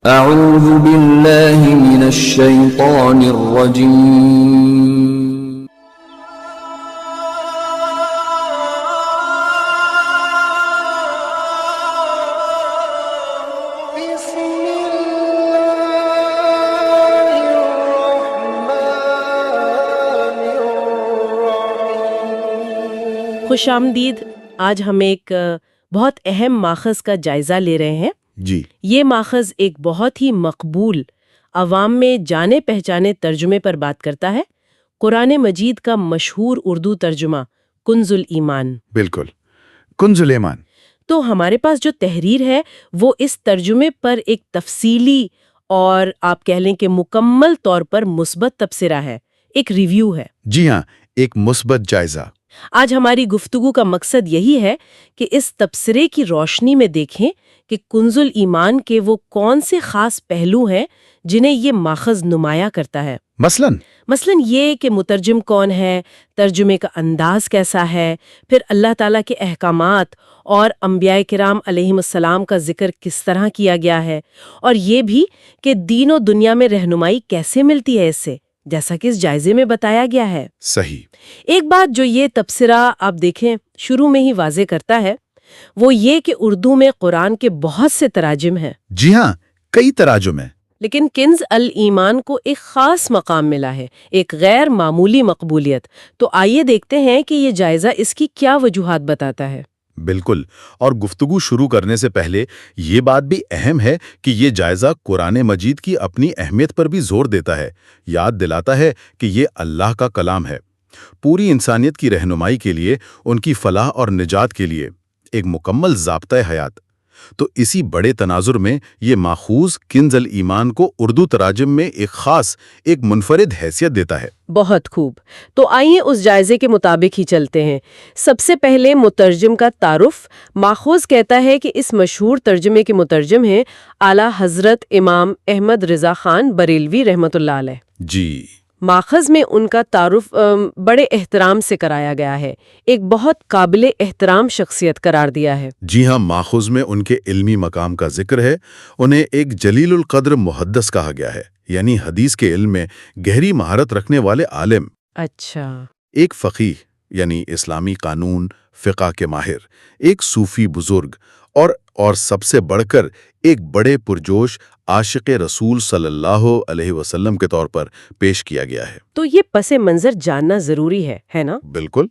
اعوذ باللہ من الشیطان الرجیم خوش آمدید۔ آج ہم ایک بہت اہم ماخذ کا جائزہ لے رہے ہیں۔ جی، یہ ماخذ ایک بہت ہی مقبول، عوام میں جانے پہچانے ترجمے پر بات کرتا ہے۔ قرآن مجید کا مشہور اردو ترجمہ کنز الایمان۔ بالکل، کنز الایمان۔ تو ہمارے پاس جو تحریر ہے وہ اس ترجمے پر ایک تفصیلی اور آپ کہہ لیں کہ مکمل طور پر مثبت تبصرہ ہے، ایک ریویو ہے۔ جی ہاں، ایک مثبت جائزہ۔ آج ہماری گفتگو کا مقصد یہی ہے کہ اس تبصرے کی روشنی میں دیکھیں کہ کنز الایمان کے وہ کون سے خاص پہلو ہیں جنہیں یہ ماخذ نمایاں کرتا ہے۔ مثلاً یہ کہ مترجم کون ہے، ترجمے کا انداز کیسا ہے، پھر اللہ تعالیٰ کے احکامات اور انبیاء کرام علیہم السلام کا ذکر کس طرح کیا گیا ہے، اور یہ بھی کہ دین و دنیا میں رہنمائی کیسے ملتی ہے اس سے، جیسا کہ اس جائزے میں بتایا گیا ہے۔ صحیح۔ ایک بات جو یہ تبصرہ آپ دیکھیں شروع میں ہی واضح کرتا ہے وہ یہ کہ اردو میں قرآن کے بہت سے تراجم ہیں۔ جی ہاں، کئی تراجم ہیں۔ لیکن کنز الایمان کو ایک خاص مقام ملا ہے، ایک غیر معمولی مقبولیت۔ تو آئیے دیکھتے ہیں کہ یہ جائزہ اس کی کیا وجوہات بتاتا ہے۔ بالکل، اور گفتگو شروع کرنے سے پہلے یہ بات بھی اہم ہے کہ یہ جائزہ قرآن مجید کی اپنی اہمیت پر بھی زور دیتا ہے، یاد دلاتا ہے کہ یہ اللہ کا کلام ہے، پوری انسانیت کی رہنمائی کے لیے، ان کی فلاح اور نجات کے لیے ایک مکمل ضابطۂ حیات۔ تو اسی بڑے تناظر میں یہ ماخوذ کنز الایمان کو اردو تراجم میں ایک خاص، ایک منفرد حیثیت دیتا ہے۔ بہت خوب، تو آئیے اس جائزے کے مطابق ہی چلتے ہیں۔ سب سے پہلے مترجم کا تعارف۔ ماخوذ کہتا ہے کہ اس مشہور ترجمے کے مترجم ہیں اعلیٰ حضرت امام احمد رضا خان بریلوی رحمۃ اللہ علیہ۔ جی، ماخذ میں ان کا تعارف بڑے احترام سے کرایا گیا ہے، ایک بہت قابل احترام شخصیت قرار دیا ہے۔ جی ہاں، ماخوذ میں ان کے علمی مقام کا ذکر ہے۔ انہیں ایک جلیل القدر محدث کہا گیا ہے، یعنی حدیث کے علم میں گہری مہارت رکھنے والے عالم۔ اچھا۔ ایک فقیہ، یعنی اسلامی قانون فقہ کے ماہر، ایک صوفی بزرگ، اور سب سے بڑھ کر ایک بڑے پرجوش عاشق رسول صلی اللہ علیہ وسلم کے طور پر پیش کیا گیا ہے۔ تو یہ پس منظر جاننا ضروری ہے نا؟ بالکل،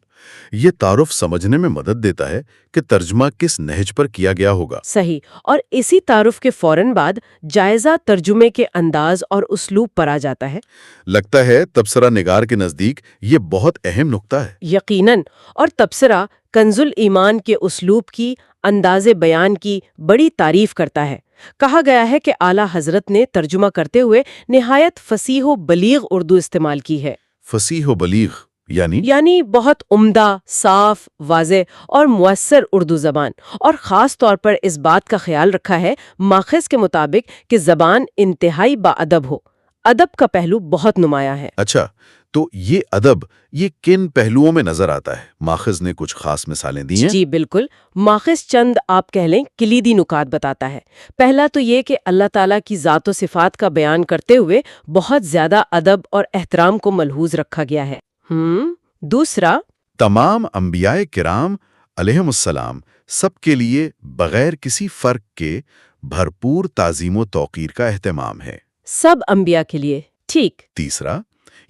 یہ تعارف سمجھنے میں مدد دیتا ہے کہ ترجمہ کس نہج پر کیا گیا ہوگا۔ صحیح، اور اسی تعارف کے فوراً بعد جائزہ ترجمے کے انداز اور اسلوب پر آ جاتا ہے۔ لگتا ہے تبصرہ نگار کے نزدیک یہ بہت اہم نقطہ ہے۔ یقیناً، اور تبصرہ کنز الایمان کے اسلوب کی، انداز بیان کی بڑی تعریف کرتا ہے۔ کہا گیا ہے کہ اعلیٰ حضرت نے ترجمہ کرتے ہوئے نہایت فصیح و بلیغ اردو استعمال کی ہے۔ فصیح و بلیغ یعنی بہت عمدہ، صاف، واضح اور مؤثر اردو زبان، اور خاص طور پر اس بات کا خیال رکھا ہے ماخذ کے مطابق کہ زبان انتہائی باادب ہو۔ ادب کا پہلو بہت نمایاں ہے۔ اچھا، تو یہ ادب یہ کن پہلوؤں میں نظر آتا ہے؟ ماخذ نے کچھ خاص مثالیں دی ہیں؟ جی بالکل، ماخذ چند آپ کہہ لیں کلیدی نکات بتاتا ہے۔ پہلا تو یہ کہ اللہ تعالیٰ کی ذات و صفات کا بیان کرتے ہوئے بہت زیادہ ادب اور احترام کو ملحوظ رکھا گیا ہے۔ دوسرا، تمام انبیاء کرام علیہم السلام سب کے لیے بغیر کسی فرق کے بھرپور تعظیم و توقیر کا اہتمام ہے۔ سب انبیاء کے لیے، ٹھیک۔ تیسرا،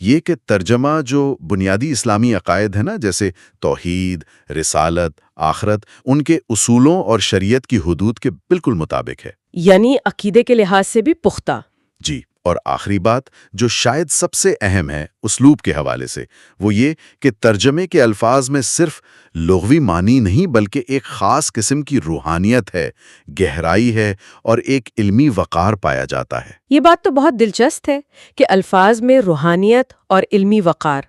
یہ کہ ترجمہ جو بنیادی اسلامی عقائد ہے نا، جیسے توحید، رسالت، آخرت، ان کے اصولوں اور شریعت کی حدود کے بالکل مطابق ہے، یعنی عقیدے کے لحاظ سے بھی پختہ۔ جی۔ اور آخری بات جو شاید سب سے اہم ہے اسلوب کے حوالے سے، وہ یہ کہ ترجمے کے الفاظ میں صرف لغوی معنی نہیں بلکہ ایک خاص قسم کی روحانیت ہے، گہرائی ہے، اور ایک علمی وقار پایا جاتا ہے۔ یہ بات تو بہت دلچسپ ہے کہ الفاظ میں روحانیت اور علمی وقار۔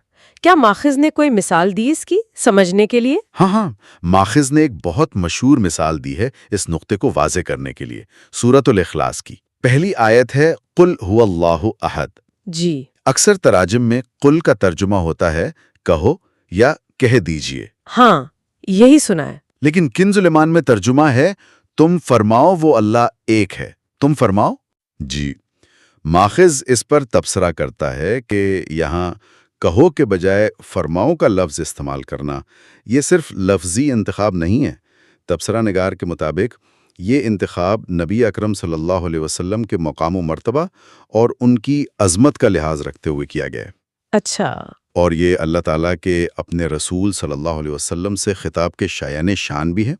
کیا ماخذ نے کوئی مثال دی اس کی سمجھنے کے لیے؟ ہاں، ماخذ نے ایک بہت مشہور مثال دی ہے اس نقطے کو واضح کرنے کے لیے، سورۃ الاخلاص کی پہلی آیت ہے قل هو اللہ احد۔ جی، اکثر تراجم میں قل کا ترجمہ ہوتا ہے کہو یا کہہ دیجئے۔ ہاں، یہی سنا ہے۔ لیکن کنز الایمان میں ترجمہ ہے تم فرماؤ وہ اللہ ایک ہے، تم فرماؤ۔ جی، ماخذ اس پر تبصرہ کرتا ہے کہ یہاں کہو کے بجائے فرماؤ کا لفظ استعمال کرنا یہ صرف لفظی انتخاب نہیں ہے۔ تبصرہ نگار کے مطابق یہ انتخاب نبی اکرم صلی اللہ علیہ وسلم کے مقام و مرتبہ اور ان کی عظمت کا لحاظ رکھتے ہوئے کیا گیا ہے۔ اچھا، اور یہ اللہ تعالیٰ کے اپنے رسول صلی اللہ علیہ وسلم سے خطاب کے شایان شان بھی ہے۔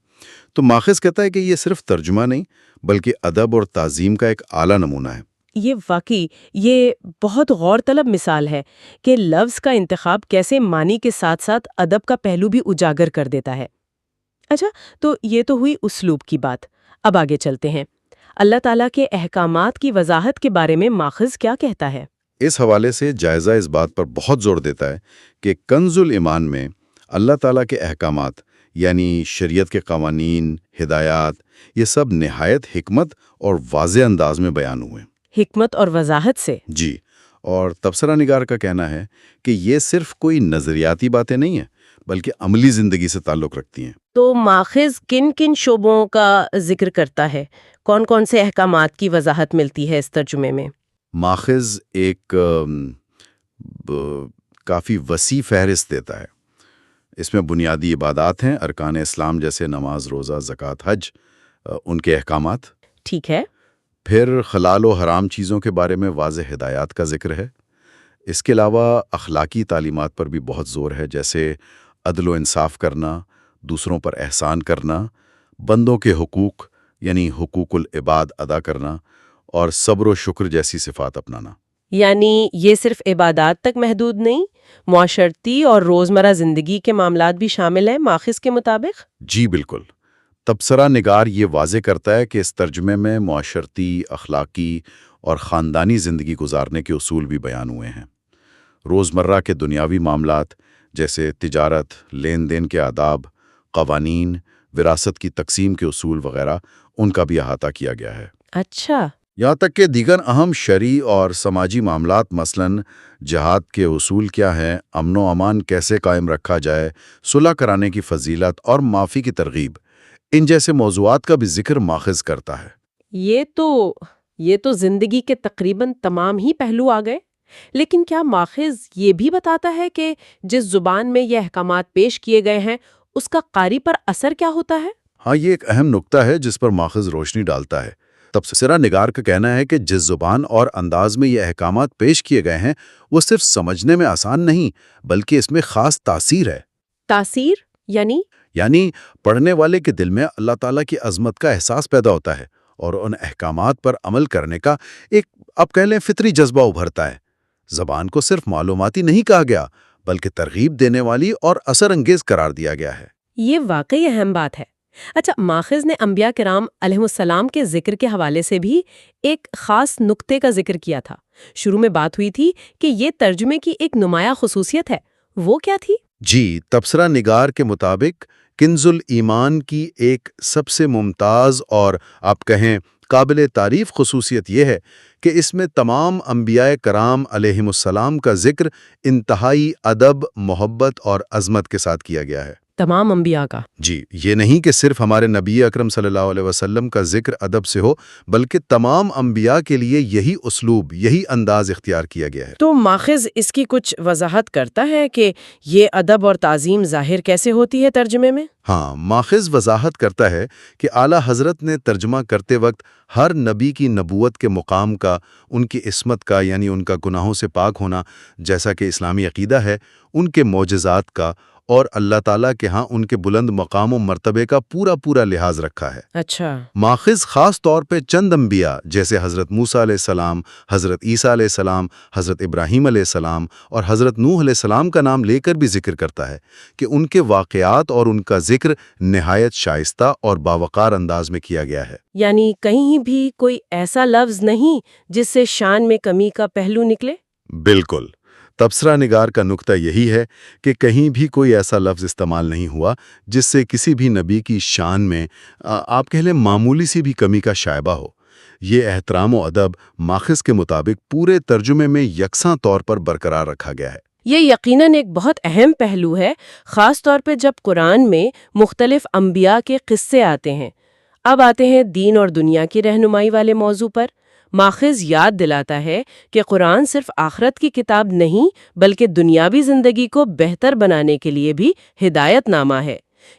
تو ماخذ کہتا ہے کہ یہ صرف ترجمہ نہیں بلکہ ادب اور تعظیم کا ایک اعلیٰ نمونہ ہے۔ یہ واقعی یہ بہت غور طلب مثال ہے کہ لفظ کا انتخاب کیسے معنی کے ساتھ ساتھ ادب کا پہلو بھی اجاگر کر دیتا ہے۔ اچھا، تو یہ تو ہوئی اسلوب کی بات۔ اب آگے چلتے ہیں۔ اللہ تعالیٰ کے احکامات کی وضاحت کے بارے میں ماخذ کیا کہتا ہے؟ اس حوالے سے جائزہ اس بات پر بہت زور دیتا ہے کہ کنز الایمان میں اللہ تعالیٰ کے احکامات یعنی شریعت کے قوانین، ہدایات، یہ سب نہایت حکمت اور واضح انداز میں بیان ہوئے۔ حکمت اور وضاحت سے؟ جی، اور تبصرہ نگار کا کہنا ہے کہ یہ صرف کوئی نظریاتی باتیں نہیں ہیں بلکہ عملی زندگی سے تعلق رکھتی ہیں۔ تو ماخذ کن کن شعبوں کا ذکر کرتا ہے؟ کون کون سے احکامات کی وضاحت ملتی ہے اس ترجمے میں؟ ماخذ ایک کافی وسیع فہرست دیتا ہے۔ اس میں بنیادی عبادات ہیں، ارکان اسلام جیسے نماز، روزہ، زکوٰۃ، حج، ان کے احکامات۔ ٹھیک ہے۔ پھر حلال و حرام چیزوں کے بارے میں واضح ہدایات کا ذکر ہے۔ اس کے علاوہ اخلاقی تعلیمات پر بھی بہت زور ہے، جیسے عدل و انصاف کرنا، دوسروں پر احسان کرنا، بندوں کے حقوق یعنی حقوق العباد ادا کرنا اور صبر و شکر جیسی صفات اپنانا۔ یعنی یہ صرف عبادات تک محدود نہیں، معاشرتی اور روزمرہ زندگی کے معاملات بھی شامل ہیں ماخذ کے مطابق؟ جی بالکل۔ تبصرہ نگار یہ واضح کرتا ہے کہ اس ترجمے میں معاشرتی، اخلاقی اور خاندانی زندگی گزارنے کے اصول بھی بیان ہوئے ہیں۔ روزمرہ کے دنیاوی معاملات جیسے تجارت، لین دین کے آداب، قوانین، وراثت کی تقسیم کے اصول وغیرہ ان کا بھی احاطہ کیا گیا ہے۔ اچھا، یہاں تک کہ دیگر اہم شرعی اور سماجی معاملات مثلاً جہاد کے اصول کیا ہیں، امن و امان کیسے قائم رکھا جائے، صلح کرانے کی فضیلت اور معافی کی ترغیب، ان جیسے موضوعات کا بھی ذکر ماخذ کرتا ہے۔ یہ تو زندگی کے تقریباً تمام ہی پہلو آ گئے۔ لیکن کیا ماخذ یہ بھی بتاتا ہے کہ جس زبان میں یہ احکامات پیش کیے گئے ہیں اس کا قاری پر اثر کیا ہوتا ہے؟ ہاں، یہ ایک اہم نکتہ ہے جس پر ماخذ روشنی ڈالتا ہے۔ تبصرہ نگار کا کہنا ہے کہ جس زبان اور انداز میں یہ احکامات پیش کیے گئے ہیں وہ صرف سمجھنے میں آسان نہیں بلکہ اس میں خاص تاثیر ہے۔ تاثیر یعنی پڑھنے والے کے دل میں اللہ تعالیٰ کی عظمت کا احساس پیدا ہوتا ہے اور ان احکامات پر عمل کرنے کا ایک آپ کہہ لیں فطری جذبہ ابھرتا ہے۔ زبان کو صرف معلوماتی نہیں کہا گیا بلکہ ترغیب دینے والی اور اثر انگیز قرار دیا گیا ہے۔ یہ واقعی اہم بات ہے۔ اچھا، ماخذ نے انبیاء کرام علیہ السلام کے ذکر کے حوالے سے بھی ایک خاص نقطے کا ذکر کیا تھا۔ شروع میں بات ہوئی تھی کہ یہ ترجمے کی ایک نمایاں خصوصیت ہے، وہ کیا تھی؟ جی، تبصرہ نگار کے مطابق کنز الایمان کی ایک سب سے ممتاز اور آپ کہیں قابل تعریف خصوصیت یہ ہے کہ اس میں تمام انبیاء کرام علیہم السلام کا ذکر انتہائی ادب، محبت اور عظمت کے ساتھ کیا گیا ہے۔ تمام انبیاء کا؟ جی، یہ نہیں کہ صرف ہمارے نبی اکرم صلی اللہ علیہ وسلم کا ذکر ادب سے ہو بلکہ تمام انبیاء کے لیے یہی اسلوب، یہی انداز اختیار کیا گیا ہے۔ تو ماخذ اس کی کچھ وضاحت کرتا ہے کہ یہ ادب اور تعظیم ظاہر کیسے ہوتی ہے ترجمے میں؟ ہاں، ماخذ وضاحت کرتا ہے کہ اعلیٰ حضرت نے ترجمہ کرتے وقت ہر نبی کی نبوت کے مقام کا، ان کی عصمت کا یعنی ان کا گناہوں سے پاک ہونا جیسا کہ اسلامی عقیدہ ہے، ان کے معجزات کا اور اللہ تعالیٰ کے ہاں ان کے بلند مقام و مرتبے کا پورا لحاظ رکھا ہے۔ اچھا، ماخذ خاص طور پہ چند انبیاء جیسے حضرت موسیٰ علیہ السلام، حضرت عیسیٰ علیہ السلام، حضرت ابراہیم علیہ السلام اور حضرت نوح علیہ السلام کا نام لے کر بھی ذکر کرتا ہے کہ ان کے واقعات اور ان کا ذکر نہایت شائستہ اور باوقار انداز میں کیا گیا ہے۔ یعنی کہیں بھی کوئی ایسا لفظ نہیں جس سے شان میں کمی کا پہلو نکلے؟ بالکل۔ تبصرہ نگار کا نکتہ یہی ہے کہ کہیں بھی کوئی ایسا لفظ استعمال نہیں ہوا جس سے کسی بھی نبی کی شان میں آپ کہہ لیں معمولی سی بھی کمی کا شائبہ ہو۔ یہ احترام و ادب ماخذ کے مطابق پورے ترجمے میں یکساں طور پر برقرار رکھا گیا ہے۔ یہ یقیناً ایک بہت اہم پہلو ہے، خاص طور پہ جب قرآن میں مختلف انبیاء کے قصے آتے ہیں۔ اب آتے ہیں دین اور دنیا کی رہنمائی والے موضوع پر۔ ماخذ یاد دلاتا ہے کہ قرآن صرف آخرت کی کتاب نہیں بلکہ دنیاوی زندگی کو بہتر بنانے کے لیے بھی ہدایت نامہ ہے۔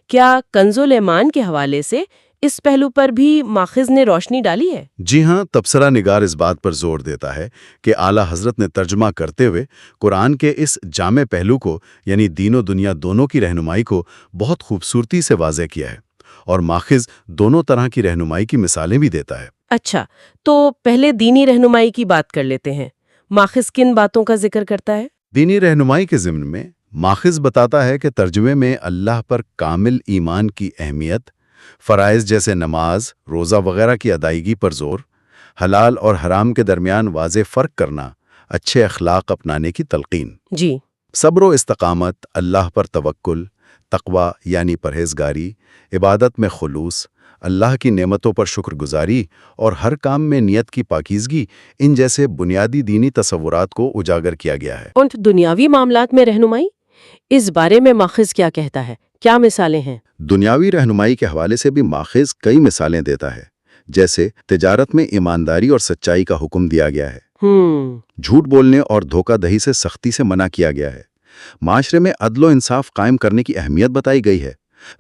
کیا کنز الایمان کے حوالے سے اس پہلو پر بھی ماخذ نے روشنی ڈالی ہے؟ جی ہاں، تبصرہ نگار اس بات پر زور دیتا ہے کہ اعلیٰ حضرت نے ترجمہ کرتے ہوئے قرآن کے اس جامع پہلو کو یعنی دین و دنیا دونوں کی رہنمائی کو بہت خوبصورتی سے واضح کیا ہے، اور ماخذ دونوں طرح کی رہنمائی کی مثالیں بھی دیتا ہے۔ اچھا، تو پہلے دینی رہنمائی کی بات کر لیتے ہیں۔ ماخذ کن باتوں کا ذکر کرتا ہے؟ دینی رہنمائی کے ضمن میں ماخذ بتاتا ہے کہ ترجمے میں اللہ پر کامل ایمان کی اہمیت، فرائض جیسے نماز، روزہ وغیرہ کی ادائیگی پر زور، حلال اور حرام کے درمیان واضح فرق کرنا، اچھے اخلاق اپنانے کی تلقین، جی، صبر و استقامت، اللہ پر توکل، تقوی یعنی پرہیزگاری، عبادت میں خلوص، اللہ کی نعمتوں پر شکر گزاری اور ہر کام میں نیت کی پاکیزگی، ان جیسے بنیادی دینی تصورات کو اجاگر کیا گیا ہے۔ اور دنیاوی معاملات میں رہنمائی، اس بارے میں ماخذ کیا کہتا ہے؟ کیا مثالیں ہیں؟ دنیاوی رہنمائی کے حوالے سے بھی ماخذ کئی مثالیں دیتا ہے، جیسے تجارت میں ایمانداری اور سچائی کا حکم دیا گیا ہے، جھوٹ بولنے اور دھوکہ دہی سے سختی سے منع کیا گیا ہے، معاشرے میں عدل و انصاف قائم کرنے کی اہمیت بتائی گئی ہے،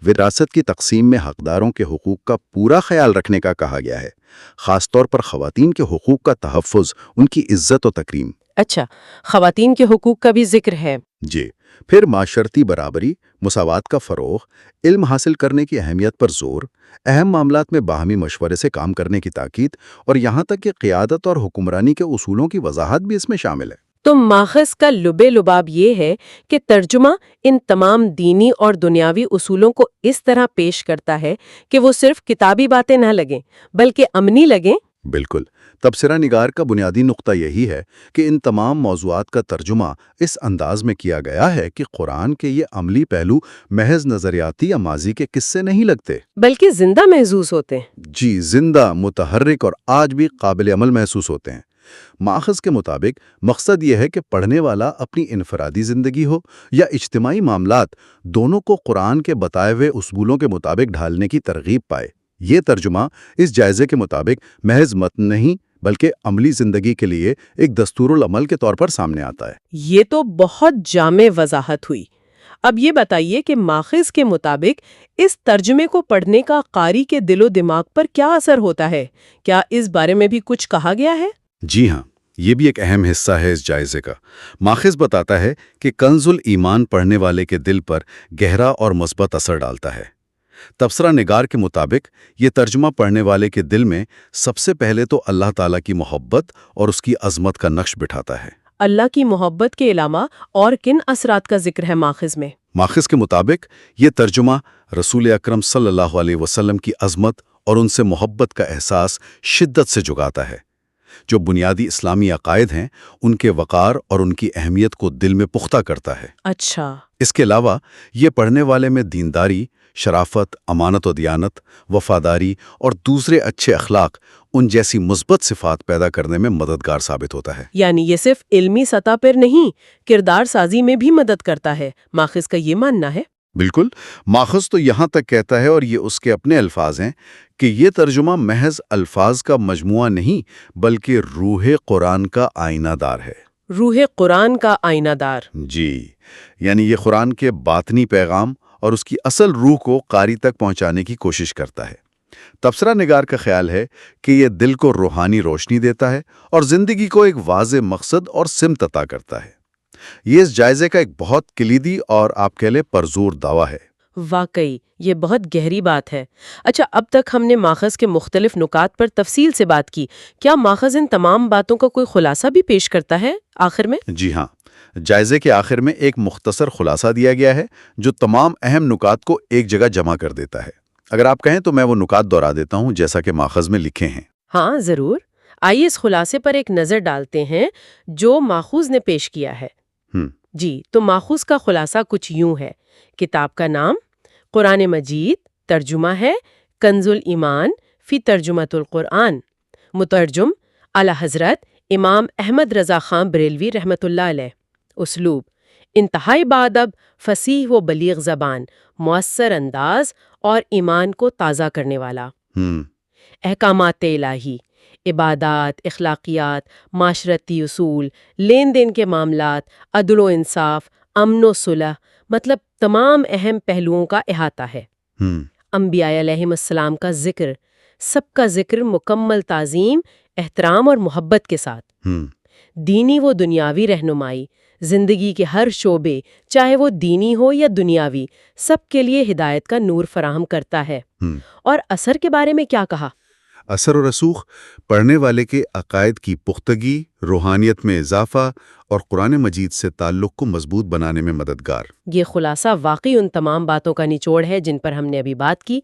وراثت کی تقسیم میں حقداروں کے حقوق کا پورا خیال رکھنے کا کہا گیا ہے، خاص طور پر خواتین کے حقوق کا تحفظ، ان کی عزت و تکریم۔ اچھا، خواتین کے حقوق کا بھی ذکر ہے۔ جی، پھر معاشرتی برابری، مساوات کا فروغ، علم حاصل کرنے کی اہمیت پر زور، اہم معاملات میں باہمی مشورے سے کام کرنے کی تاکید، اور یہاں تک کہ قیادت اور حکمرانی کے اصولوں کی وضاحت بھی اس میں شامل ہے۔ تو ماخذ کا لب لباب یہ ہے کہ ترجمہ ان تمام دینی اور دنیاوی اصولوں کو اس طرح پیش کرتا ہے کہ وہ صرف کتابی باتیں نہ لگیں بلکہ عملی لگیں۔ بالکل، تبصرہ نگار کا بنیادی نقطہ یہی ہے کہ ان تمام موضوعات کا ترجمہ اس انداز میں کیا گیا ہے کہ قرآن کے یہ عملی پہلو محض نظریاتی یا ماضی کے قصے نہیں لگتے، بلکہ زندہ محسوس ہوتے ہیں۔ جی، زندہ، متحرک اور آج بھی قابل عمل محسوس ہوتے ہیں۔ ماخذ کے مطابق مقصد یہ ہے کہ پڑھنے والا اپنی انفرادی زندگی ہو یا اجتماعی معاملات، دونوں کو قرآن کے بتائے ہوئے اصولوں کے مطابق ڈھالنے کی ترغیب پائے۔ یہ ترجمہ اس جائزے کے مطابق محض متن نہیں بلکہ عملی زندگی کے لیے ایک دستور العمل کے طور پر سامنے آتا ہے۔ یہ تو بہت جامع وضاحت ہوئی۔ اب یہ بتائیے کہ ماخذ کے مطابق اس ترجمے کو پڑھنے کا قاری کے دل و دماغ پر کیا اثر ہوتا ہے؟ کیا اس بارے میں بھی کچھ کہا گیا ہے؟ جی ہاں، یہ بھی ایک اہم حصہ ہے اس جائزے کا۔ ماخذ بتاتا ہے کہ کنز الایمان پڑھنے والے کے دل پر گہرا اور مثبت اثر ڈالتا ہے۔ تبصرہ نگار کے مطابق یہ ترجمہ پڑھنے والے کے دل میں سب سے پہلے تو اللہ تعالیٰ کی محبت اور اس کی عظمت کا نقش بٹھاتا ہے۔ اللہ کی محبت کے علاوہ اور کن اثرات کا ذکر ہے ماخذ میں؟ ماخذ کے مطابق یہ ترجمہ رسول اکرم صلی اللہ علیہ وسلم کی عظمت اور ان سے محبت کا احساس شدت سے جگاتا ہے۔ جو بنیادی اسلامی عقائد ہیں، ان کے وقار اور ان کی اہمیت کو دل میں پختہ کرتا ہے۔ اچھا، اس کے علاوہ یہ پڑھنے والے میں دینداری، شرافت، امانت و دیانت، وفاداری اور دوسرے اچھے اخلاق، ان جیسی مثبت صفات پیدا کرنے میں مددگار ثابت ہوتا ہے۔ یعنی یہ صرف علمی سطح پر نہیں، کردار سازی میں بھی مدد کرتا ہے۔ ماخذ کا یہ ماننا ہے؟ بالکل، ماخذ تو یہاں تک کہتا ہے، اور یہ اس کے اپنے الفاظ ہیں، کہ یہ ترجمہ محض الفاظ کا مجموعہ نہیں بلکہ روح قرآن کا آئینہ دار ہے۔ روح قرآن کا آئینہ دار۔ جی، یعنی یہ قرآن کے باطنی پیغام اور اس کی اصل روح کو قاری تک پہنچانے کی کوشش کرتا ہے۔ تبصرہ نگار کا خیال ہے کہ یہ دل کو روحانی روشنی دیتا ہے اور زندگی کو ایک واضح مقصد اور سمت عطا کرتا ہے۔ یہ اس جائزے کا ایک بہت کلیدی اور آپ کہہ لیں پرزور دعویٰ ہے۔ واقعی یہ بہت گہری بات ہے۔ اچھا، اب تک ہم نے ماخذ کے مختلف نکات پر تفصیل سے بات کی۔ کیا ماخذ ان تمام باتوں کا کوئی خلاصہ بھی پیش کرتا ہے آخر میں؟ جی ہاں، جائزے کے آخر میں ایک مختصر خلاصہ دیا گیا ہے جو تمام اہم نکات کو ایک جگہ جمع کر دیتا ہے۔ اگر آپ کہیں تو میں وہ نکات دہرا دیتا ہوں جیسا کہ ماخذ میں لکھے ہیں۔ ہاں ضرور، آئیے اس خلاصے پر ایک نظر ڈالتے ہیں جو ماخوذ نے پیش کیا ہے۔ جی، تو ماخوذ کا خلاصہ کچھ یوں ہے۔ کتاب کا نام قرآن مجید، ترجمہ ہے کنز الایمان فی ترجمۃ القرآن، مترجم اعلیٰ حضرت امام احمد رضا خان بریلوی رحمۃ اللہ علیہ۔ اسلوب انتہائی باادب، فصیح و بلیغ زبان، مؤثر انداز اور ایمان کو تازہ کرنے والا۔ احکامات الہی عبادات، اخلاقیات، معاشرتی اصول، لین دین کے معاملات، عدل و انصاف، امن و صلح، مطلب تمام اہم پہلوؤں کا احاطہ ہے۔ ہم انبیاء علیہم السلام کا ذکر، سب کا ذکر مکمل تعظیم، احترام اور محبت کے ساتھ۔ ہم دینی و دنیاوی رہنمائی، زندگی کے ہر شعبے، چاہے وہ دینی ہو یا دنیاوی، سب کے لیے ہدایت کا نور فراہم کرتا ہے۔ ہم اور اثر کے بارے میں کیا کہا؟ اثر و رسوخ پڑھنے والے کے عقائد کی پختگی، روحانیت میں اضافہ اور قرآن مجید سے تعلق کو مضبوط بنانے میں مددگار۔ یہ خلاصہ واقعی ان تمام باتوں کا نچوڑ ہے جن پر ہم نے ابھی بات کی۔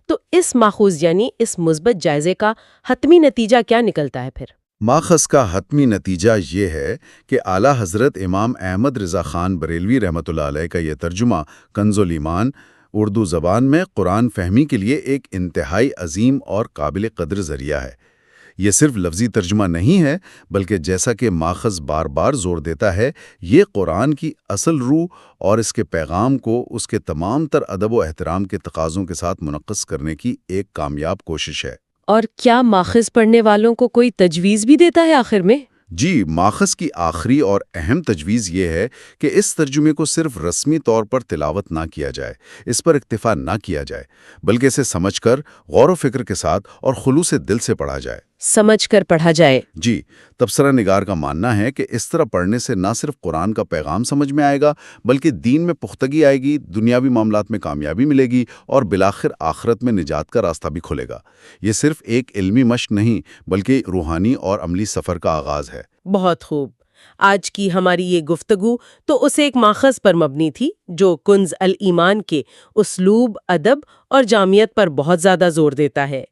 تو اس ماخوذ یعنی اس مثبت جائزے کا حتمی نتیجہ کیا نکلتا ہے پھر؟ ماخذ کا حتمی نتیجہ یہ ہے کہ اعلیٰ حضرت امام احمد رضا خان بریلوی رحمۃ اللہ علیہ کا یہ ترجمہ کنز الایمان اردو زبان میں قرآن فہمی کے لیے ایک انتہائی عظیم اور قابل قدر ذریعہ ہے۔ یہ صرف لفظی ترجمہ نہیں ہے، بلکہ جیسا کہ ماخذ بار بار زور دیتا ہے، یہ قرآن کی اصل روح اور اس کے پیغام کو اس کے تمام تر ادب و احترام کے تقاضوں کے ساتھ منعکس کرنے کی ایک کامیاب کوشش ہے۔ اور کیا ماخذ پڑھنے والوں کو کوئی تجویز بھی دیتا ہے آخر میں؟ جی، ماخذ کی آخری اور اہم تجویز یہ ہے کہ اس ترجمے کو صرف رسمی طور پر تلاوت نہ کیا جائے، اس پر اکتفا نہ کیا جائے، بلکہ اسے سمجھ کر غور و فکر کے ساتھ اور خلوص دل سے پڑھا جائے۔ سمجھ کر پڑھا جائے۔ جی، تبصرہ نگار کا ماننا ہے کہ اس طرح پڑھنے سے نہ صرف قرآن کا پیغام سمجھ میں آئے گا، بلکہ دین میں پختگی آئے گی، دنیاوی معاملات میں کامیابی ملے گی اور بالآخر آخرت میں نجات کا راستہ بھی کھلے گا۔ یہ صرف ایک علمی مشق نہیں، بلکہ روحانی اور عملی سفر کا آغاز ہے۔ بہت خوب۔ آج کی ہماری یہ گفتگو تو اس ایک ماخذ پر مبنی تھی جو کنز الایمان کے اسلوب، ادب اور جامعیت پر بہت زیادہ زور دیتا ہے۔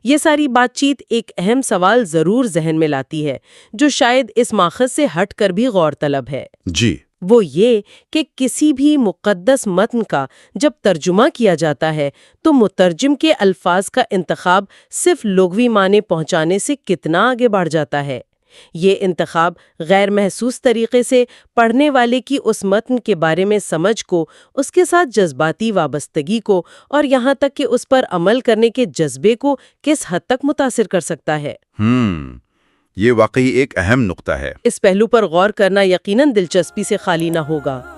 یہ ساری بات چیت ایک اہم سوال ضرور ذہن میں لاتی ہے جو شاید اس ماخذ سے ہٹ کر بھی غور طلب ہے۔ جی، وہ یہ کہ کسی بھی مقدس متن کا جب ترجمہ کیا جاتا ہے تو مترجم کے الفاظ کا انتخاب صرف لغوی معنی پہنچانے سے کتنا آگے بڑھ جاتا ہے۔ یہ انتخاب غیر محسوس طریقے سے پڑھنے والے کی اس متن کے بارے میں سمجھ کو، اس کے ساتھ جذباتی وابستگی کو اور یہاں تک کہ اس پر عمل کرنے کے جذبے کو کس حد تک متاثر کر سکتا ہے۔ یہ واقعی ایک اہم نقطہ ہے۔ اس پہلو پر غور کرنا یقیناً دلچسپی سے خالی نہ ہوگا۔